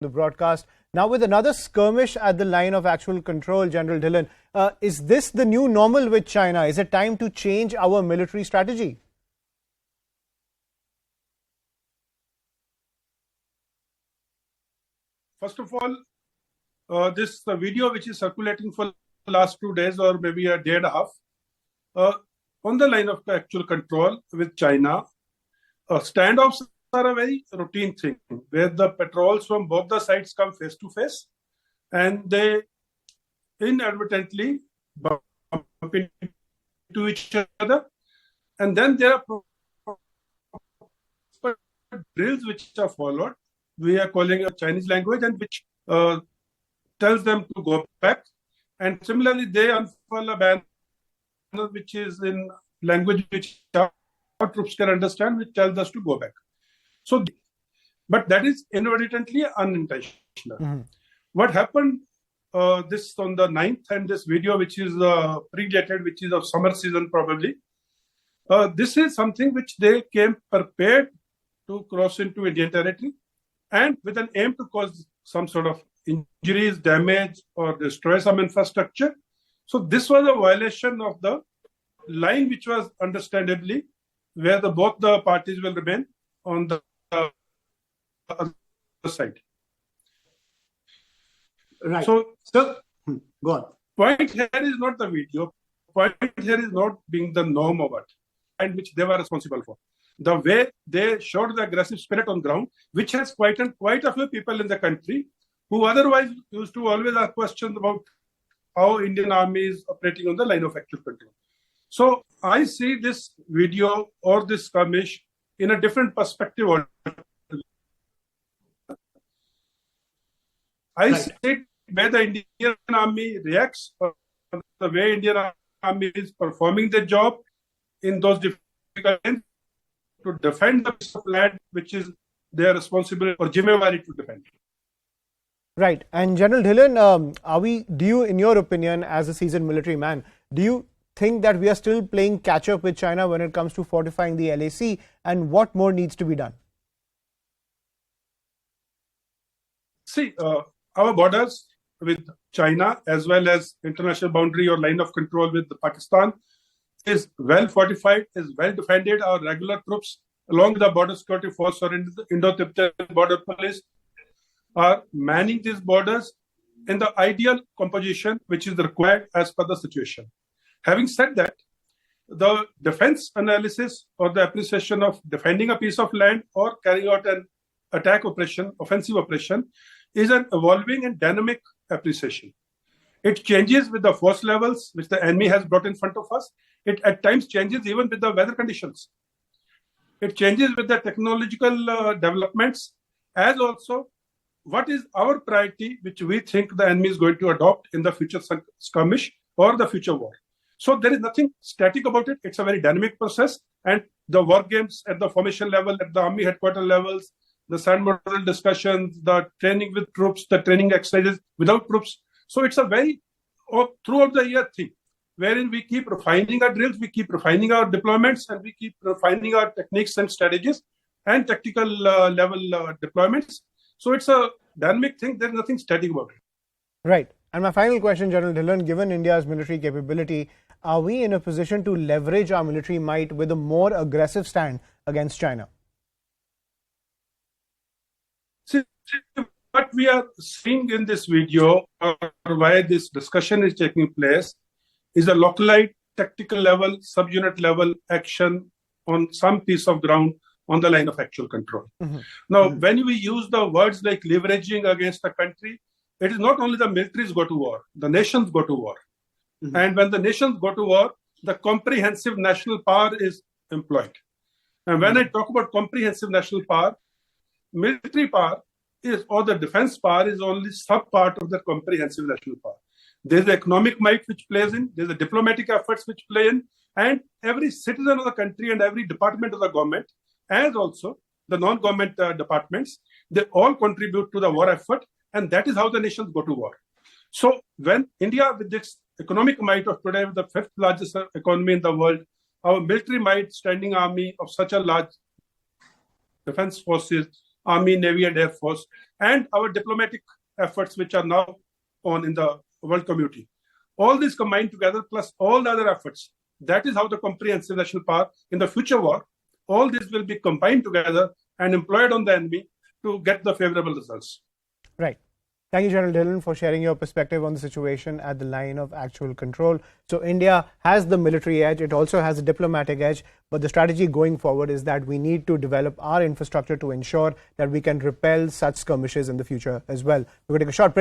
the broadcast. Now with another skirmish at the line of actual control, General Dhillon, is this the new normal with China? Is it time to change our military strategy? First of all, this video which is circulating for the last 2 days or maybe a day and a half, on the line of actual control with China, standoffs are a very routine thing where the patrols from both the sides come face to face and they inadvertently bump into each other, and then there are drills which are followed. We are calling a Chinese language and which tells them to go back, and similarly they unfurl a banner which is in language which our troops can understand, which tells us to go back. So, but that is inadvertently unintentional. What happened this on the 9th, and this video which is predated, which is of summer season probably, this is something which they came prepared to cross into Indian territory and with an aim to cause some sort of injuries, damage or destroy some infrastructure. So this was a violation of the line which was understandably where both the parties will remain on the other side. Right. So go on. Point here is not the video. Point here is not being the norm of it, and which they were responsible for. The way they showed the aggressive spirit on ground, which has frightened quite a few people in the country who otherwise used to always ask questions about how Indian Army is operating on the line of actual control. So I see this video or this skirmish in a different perspective. I see where the Indian Army reacts, or the way Indian Army is performing their job in those difficult times to defend the piece of land which is their responsibility or jimewari to defend. Right. And General Dhillon, do you, in your opinion, as a seasoned military man, do you think that we are still playing catch up with China when it comes to fortifying the LAC, and what more needs to be done? See, our borders with China as well as international boundary or line of control with Pakistan is well fortified, is well defended. Our regular troops along the border security force or Indo-Tibetan border police are manning these borders in the ideal composition which is required as per the situation. Having said that, the defense analysis or the appreciation of defending a piece of land or carrying out an attack operation, offensive operation, is an evolving and dynamic appreciation. It changes with the force levels which the enemy has brought in front of us. It at times changes even with the weather conditions. It changes with the technological developments, as also what is our priority which we think the enemy is going to adopt in the future skirmish or the future war. So there is nothing static about it. It's a very dynamic process, and the war games at the formation level, at the army headquarters levels, the sand model discussions, the training with troops, the training exercises without troops. So it's a very throughout the year thing, wherein we keep refining our drills, we keep refining our deployments, and we keep refining our techniques and strategies and tactical level deployments. So it's a dynamic thing. There's nothing static about it. Right. And my final question, General Dhillon, given India's military capability, are we in a position to leverage our military might with a more aggressive stand against China? See, what we are seeing in this video, or why this discussion is taking place, is a localized tactical level, subunit level action on some piece of ground on the line of actual control. Now, when we use the words like leveraging against a country, it is not only the militaries go to war, the nations go to war. And when the nations go to war, the comprehensive national power is employed. And when I talk about comprehensive national power, military power is, or the defense power is only sub part of the comprehensive national power. There's the economic might which plays in, there's the diplomatic efforts which play in, and every citizen of the country and every department of the government, as also the non-government departments, they all contribute to the war effort, and that is how the nations go to war. So when India, with its economic might of today, with the 5th largest economy in the world, our military might, standing army of such a large defense forces, Army, Navy, and Air Force, and our diplomatic efforts, which are now on in the world community. All these combined together, plus all the other efforts, that is how the comprehensive national power in the future war, all this will be combined together and employed on the enemy to get the favorable results. Right. Thank you, General Dhillon, for sharing your perspective on the situation at the line of actual control. So India has the military edge. It also has a diplomatic edge. But the strategy going forward is that we need to develop our infrastructure to ensure that we can repel such skirmishes in the future as well. We're going to take a short break.